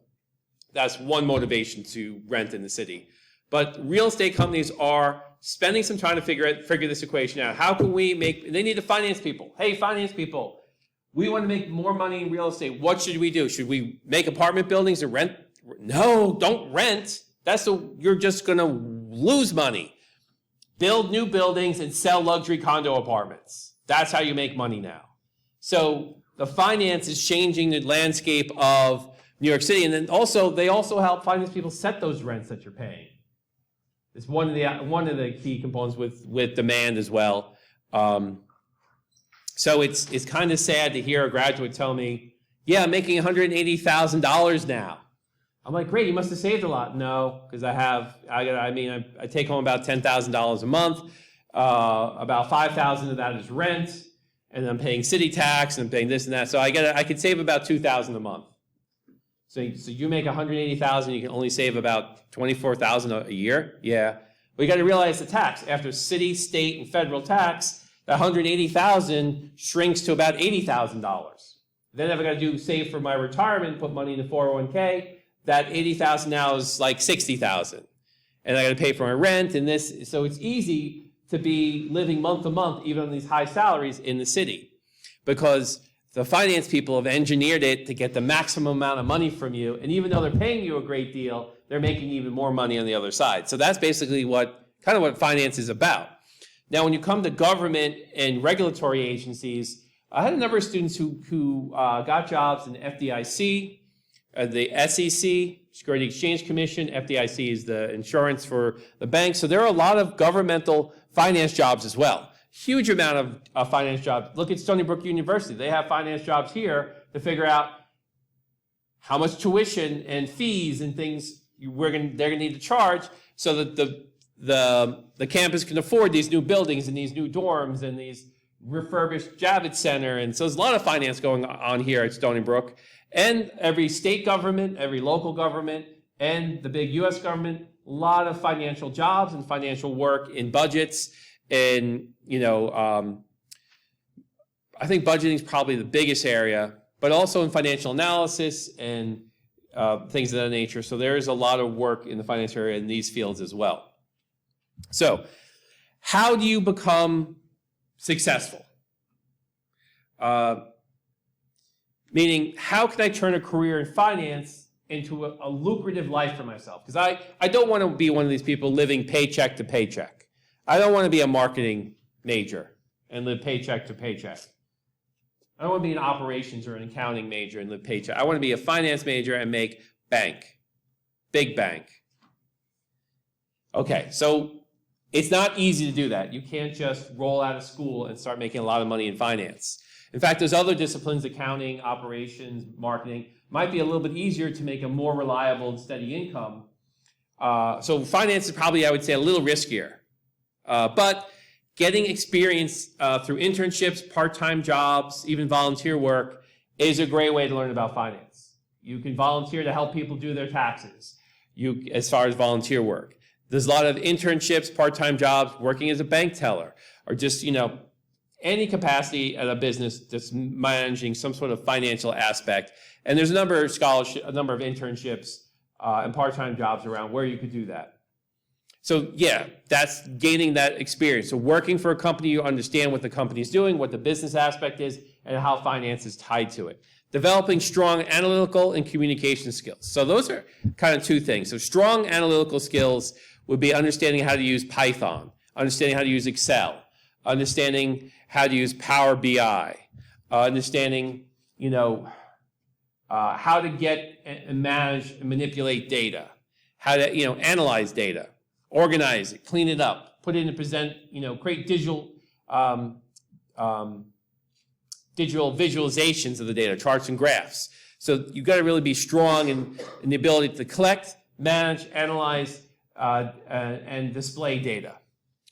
that's one motivation to rent in the city. But real estate companies are spending some time to figure this equation out. How can we they need to finance people. Hey, finance people, we want to make more money in real estate. What should we do? Should we make apartment buildings and rent? No, don't rent. You're just going to lose money. Build new buildings and sell luxury condo apartments. That's how you make money now. So the finance is changing the landscape of New York City. And then they also help finance people set those rents that you're paying. It's one of the key components with demand as well. So it's kind of sad to hear a graduate tell me, I'm making $180,000 now. I'm like, great, you must have saved a lot. No, because I take home about $10,000 a month. About $5,000 of that is rent, and I'm paying city tax, and I'm paying this and that. So I could save about $2,000 a month. So you make $180,000, you can only save about $24,000 a year? Yeah. But you got to realize the tax. After city, state, and federal tax, that $180,000 shrinks to about $80,000. Then if I got to save for my retirement, put money in the 401k, that $80,000 now is like $60,000. And I got to pay for my rent and this. So it's easy to be living month to month, even on these high salaries in the city, because the finance people have engineered it to get the maximum amount of money from you, and even though they're paying you a great deal, they're making even more money on the other side. So that's basically what finance is about. Now, when you come to government and regulatory agencies, I had a number of students who got jobs in the FDIC, the SEC, Security Exchange Commission. FDIC is the insurance for the banks. So there are a lot of governmental finance jobs as well. Huge amount of finance jobs. Look at Stony Brook University. They have finance jobs here to figure out how much tuition and fees and things they're going to need to charge so that the campus can afford these new buildings and these new dorms and these refurbished Javits Center. And so there's a lot of finance going on here at Stony Brook. And every state government, every local government, and the big U.S. government, a lot of financial jobs and financial work in budgets. And, I think budgeting is probably the biggest area, but also in financial analysis and things of that nature. So there is a lot of work in the finance area in these fields as well. So how do you become successful? Meaning, how can I turn a career in finance into a lucrative life for myself? Because I don't want to be one of these people living paycheck to paycheck. I don't want to be a marketing major and live paycheck to paycheck. I don't want to be an operations or an accounting major and live paycheck. I want to be a finance major and make bank. Big bank. Okay, so it's not easy to do that. You can't just roll out of school and start making a lot of money in finance. In fact, there's other disciplines, accounting, operations, marketing, might be a little bit easier to make a more reliable and steady income. So finance is probably, I would say, a little riskier. But getting experience through internships, part-time jobs, even volunteer work is a great way to learn about finance. You can volunteer to help people do their taxes, as far as volunteer work. There's a lot of internships, part-time jobs, working as a bank teller, or just, any capacity at a business that's managing some sort of financial aspect. And there's a number of a number of internships and part-time jobs around where you could do that. So yeah, that's gaining that experience. So working for a company, you understand what the company is doing, what the business aspect is, and how finance is tied to it. Developing strong analytical and communication skills. So those are kind of two things. So strong analytical skills would be understanding how to use Python, understanding how to use Excel, understanding how to use Power BI, understanding, how to get and manage and manipulate data, how to, analyze data, organize it, clean it up, put it in and present, create digital visualizations of the data, charts and graphs. So you've got to really be strong in the ability to collect, manage, analyze, and display data.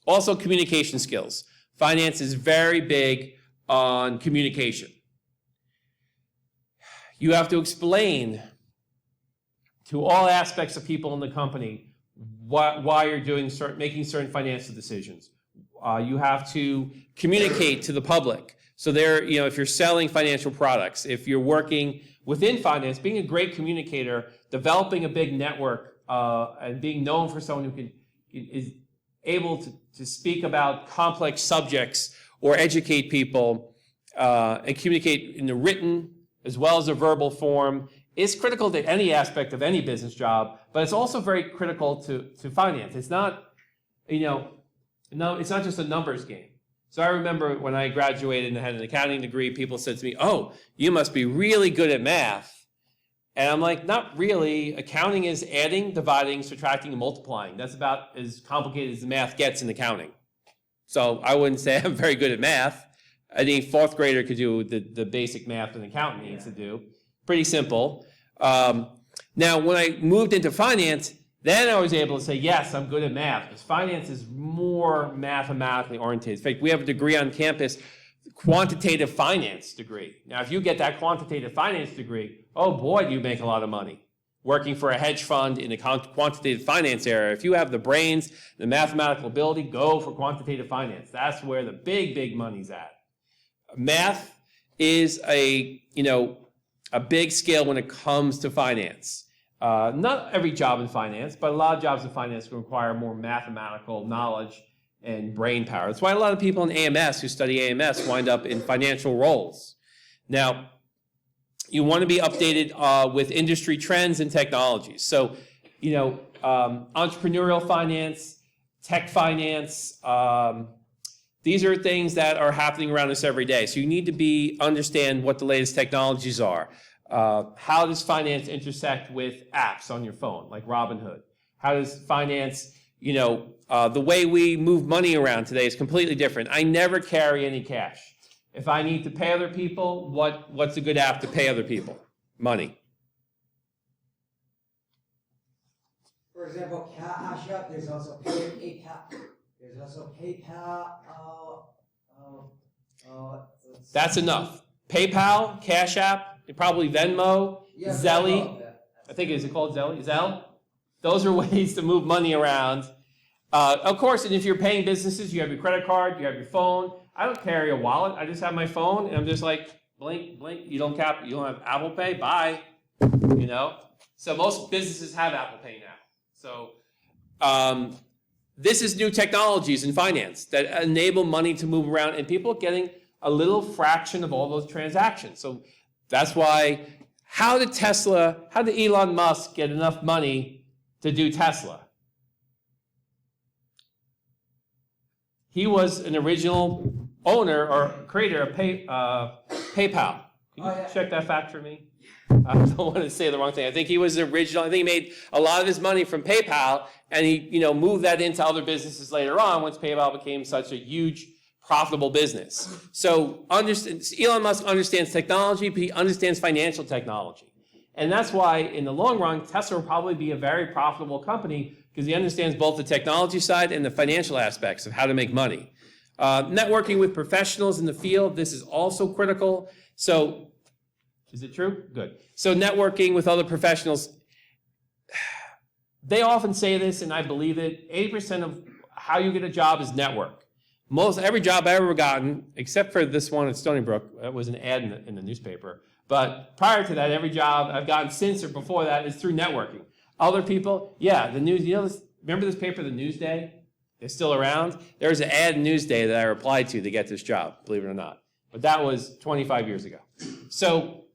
Also, communication skills. Finance is very big on communication. You have to explain to all aspects of people in the company why you're making certain financial decisions. You have to communicate to the public. So if you're selling financial products, if you're working within finance, being a great communicator, developing a big network, and being known for someone who is able to speak about complex subjects or educate people and communicate in the written as well as a verbal form is critical to any aspect of any business job, but it's also very critical to finance. It's not, it's not just a numbers game. So I remember when I graduated and had an accounting degree, people said to me, "Oh, you must be really good at math." And I'm like, not really. Accounting is adding, dividing, subtracting, and multiplying. That's about as complicated as the math gets in accounting. So I wouldn't say I'm very good at math. Any fourth grader could do the basic math an accountant needs to do. Pretty simple. Now, when I moved into finance, then I was able to say, yes, I'm good at math, because finance is more mathematically oriented. In fact, we have a degree on campus, quantitative finance degree. Now, if you get that quantitative finance degree, oh boy, do you make a lot of money. Working for a hedge fund in the quantitative finance area, if you have the brains, the mathematical ability, go for quantitative finance. That's where the big, big money's at. Math is a big scale when it comes to finance. Not every job in finance, but a lot of jobs in finance require more mathematical knowledge and brain power. That's why a lot of people in AMS who study AMS wind up in financial roles. Now, you want to be updated with industry trends and technologies. So, entrepreneurial finance, tech finance, these are things that are happening around us every day. So you need to understand what the latest technologies are. How does finance intersect with apps on your phone, like Robinhood? How does finance, the way we move money around today is completely different. I never carry any cash. If I need to pay other people, what's a good app to pay other people? Money. For example, Cash App, there's also PayPal. There's also PayPal. That's enough. PayPal, Cash App, probably Venmo, Zelly. I think, is it called Zelly? Zelle? Those are ways to move money around. Of course, and if you're paying businesses, you have your credit card, you have your phone. I don't carry a wallet. I just have my phone, and I'm just like, blink, blink. You don't have Apple Pay? Bye. So most businesses have Apple Pay now. So this is new technologies in finance that enable money to move around, and people are getting a little fraction of all those transactions. So that's why, how did Elon Musk get enough money to do Tesla? He was an original owner or creator of PayPal. Can you check that fact for me? I don't want to say the wrong thing. I think he was the original. I think he made a lot of his money from PayPal, and he, moved that into other businesses later on once PayPal became such a huge, profitable business. So Elon Musk understands technology, but he understands financial technology. And that's why, in the long run, Tesla will probably be a very profitable company, because he understands both the technology side and the financial aspects of how to make money. Networking with professionals in the field, this is also critical. So, is it true? Good. So networking with other professionals, they often say this, and I believe it, 80% of how you get a job is network. Every job I've ever gotten, except for this one at Stony Brook, that was an ad in the newspaper. But prior to that, every job I've gotten since or before that is through networking. Other people, yeah, the news, remember this paper, the Newsday? They're still around. There was an ad in Newsday that I replied to get this job, believe it or not. But that was 25 years ago. So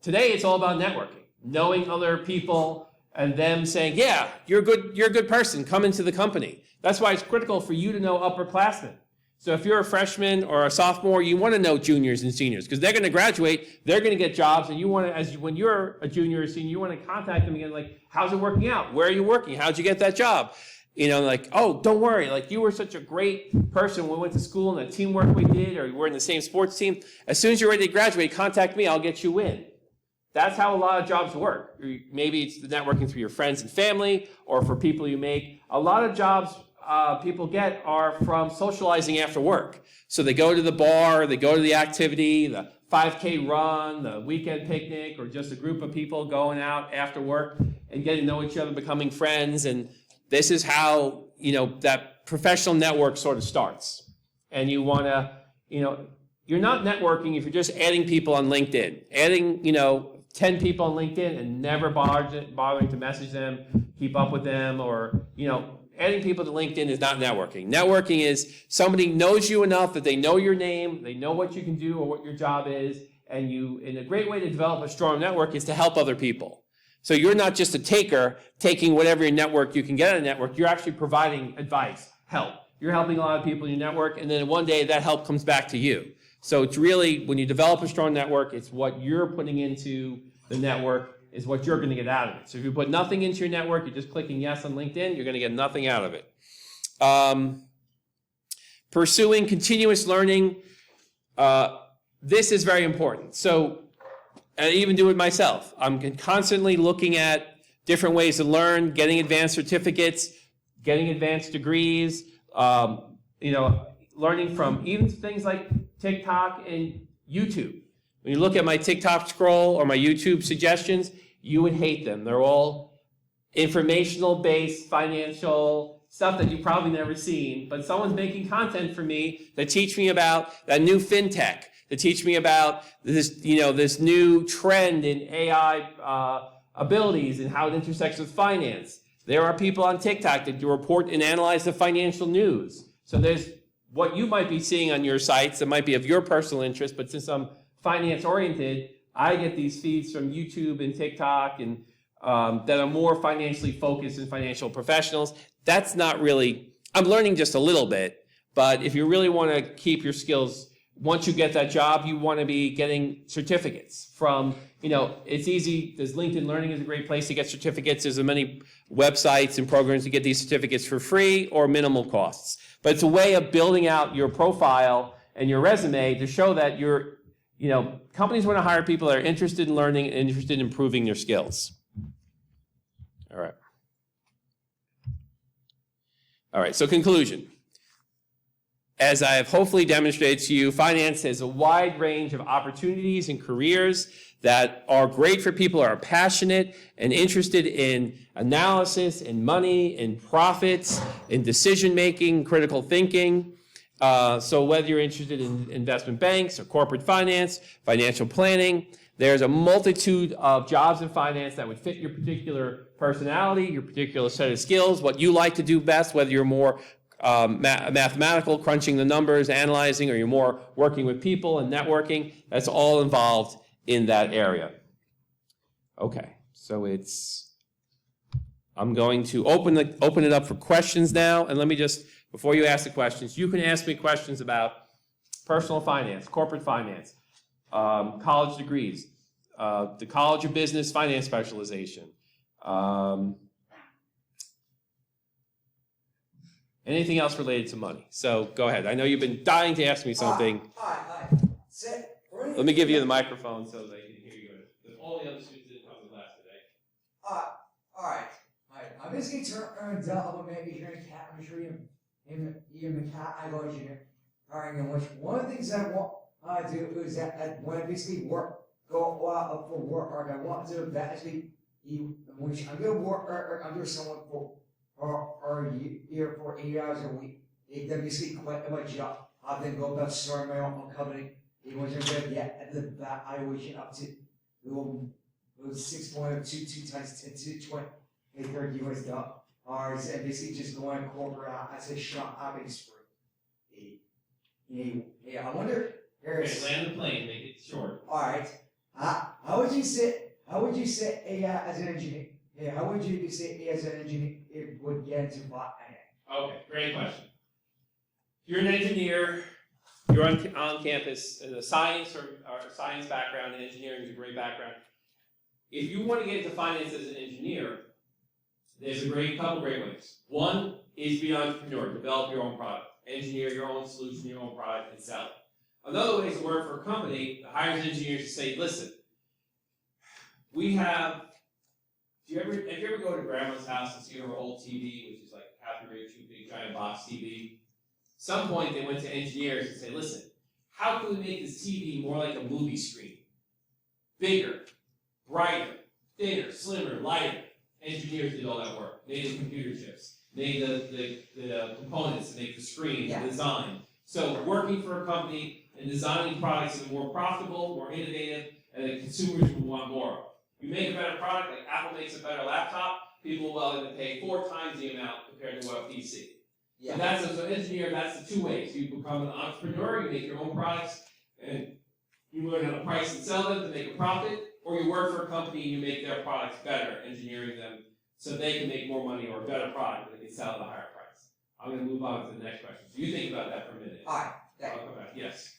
today it's all about networking, knowing other people and them saying, yeah, you're a good person, come into the company. That's why it's critical for you to know upperclassmen. So if you're a freshman or a sophomore, you want to know juniors and seniors because they're going to graduate, they're going to get jobs, and you want to, when you're a junior or senior, you want to contact them again, like, how's it working out? Where are you working? How'd you get that job? Like, oh, don't worry, like, you were such a great person when we went to school and the teamwork we did, or we're in the same sports team. As soon as you're ready to graduate, contact me, I'll get you in. That's how a lot of jobs work. Maybe it's the networking through your friends and family, or for people you make. A lot of jobs people get are from socializing after work. So they go to the bar, they go to the activity, the 5K run, the weekend picnic, or just a group of people going out after work and getting to know each other, becoming friends. And this is how, that professional network sort of starts. And you want to, you're not networking if you're just adding people on LinkedIn. Adding, 10 people on LinkedIn and never bothering to message them, keep up with them, or, adding people to LinkedIn is not networking. Networking is somebody knows you enough that they know your name, they know what you can do or what your job is, and a great way to develop a strong network is to help other people. So you're not just a taker, taking whatever your network you can get on a network, you're actually providing advice, help. You're helping a lot of people in your network, and then one day that help comes back to you. So it's really, when you develop a strong network, it's what you're putting into the network is what you're going to get out of it. So if you put nothing into your network, you're just clicking yes on LinkedIn, you're going to get nothing out of it. Pursuing continuous learning, this is very important. So I even do it myself. I'm constantly looking at different ways to learn, getting advanced certificates, getting advanced degrees, learning from even things like TikTok and YouTube. When you look at my TikTok scroll or my YouTube suggestions, you would hate them. They're all informational-based, financial stuff that you've probably never seen, but someone's making content for me that teach me about that new fintech, that teach me about this, this new trend in AI abilities and how it intersects with finance. There are people on TikTok that do report and analyze the financial news. So there's what you might be seeing on your sites that might be of your personal interest, but since I'm finance-oriented, I get these feeds from YouTube and TikTok and that are more financially focused and financial professionals. That's not really, I'm learning just a little bit, but if you really want to keep your skills, once you get that job, you want to be getting certificates from, it's easy, there's LinkedIn Learning is a great place to get certificates. There's many websites and programs to get these certificates for free or minimal costs. But it's a way of building out your profile and your resume to show that you're, companies want to hire people that are interested in learning and interested in improving their skills. All right, so conclusion. As I have hopefully demonstrated to you, finance has a wide range of opportunities and careers that are great for people who are passionate and interested in analysis, in money, in profits, in decision-making, critical thinking. So whether you're interested in investment banks or corporate finance, financial planning, there's a multitude of jobs in finance that would fit your particular personality, your particular set of skills, what you like to do best, whether you're more mathematical, crunching the numbers, analyzing, or you're more working with people and networking. That's all involved in that area. Okay, so I'm going to open it up for questions now, and let me just, before you ask the questions, you can ask me questions about personal finance, corporate finance, college degrees, the College of Business Finance specialization, anything else related to money. So go ahead. I know you've been dying to ask me something. Let me give you the microphone so they can hear you. All the other students didn't come to class today. All right. I'm basically turned up. I'm going to show you mechanical engineering, in which one of the things I want to do is that when I basically go out for work, or I want to actually, in which I'm going to work or under someone for a year for 8 hours a week. They then basically quit my job. I then go about starting my own company. In which I'm going to get at the valuation up to 6.22 times 10 to 20, $30 dollars, and basically just going corporate as a shopping spree. Yeah, I wonder. Okay, land the plane, make it short. All right. How would you say? As an engineer? Yeah, how would you say as an engineer it would get into bot? Okay, great question. You're an engineer, you're on campus, a science or science background, and engineering is a great background. If you want to get into finance as an engineer, there's couple great ways. One is be an entrepreneur, develop your own product, engineer your own solution, your own product, and sell it. Another way is to work for a company that hires engineers to say, listen, we have, if you ever go to grandma's house and see her old TV, which is like half a real big giant box TV, some point they went to engineers and say, listen, how can we make this TV more like a movie screen? Bigger, brighter, thinner, slimmer, lighter. Engineers did all that work. Made the computer chips, made the components to make the screen, the design. So working for a company and designing products that are more profitable, more innovative, and that consumers will want more of. You make a better product, like Apple makes a better laptop, people are willing to pay 4 times the amount compared to what a PC. Yeah. And that's as an engineer, that's the 2 ways. You become an entrepreneur, you make your own products, and you learn how to price and sell them to make a profit, or you work for a company and you make their products better, engineering them so they can make more money or a better product that they can sell at a higher price. I'm going to move on to the next question. So you think about that for a minute. All right. I'll come back. Yes.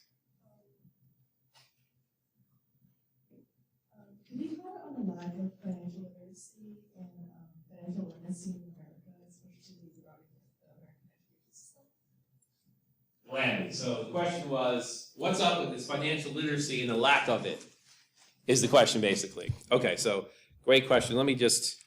Can you comment on the lack of financial literacy and financial literacy in America, especially regarding the American education system? Landon. So the question was, what's up with this financial literacy and the lack of it? Is the question basically. Okay, so great question. Let me just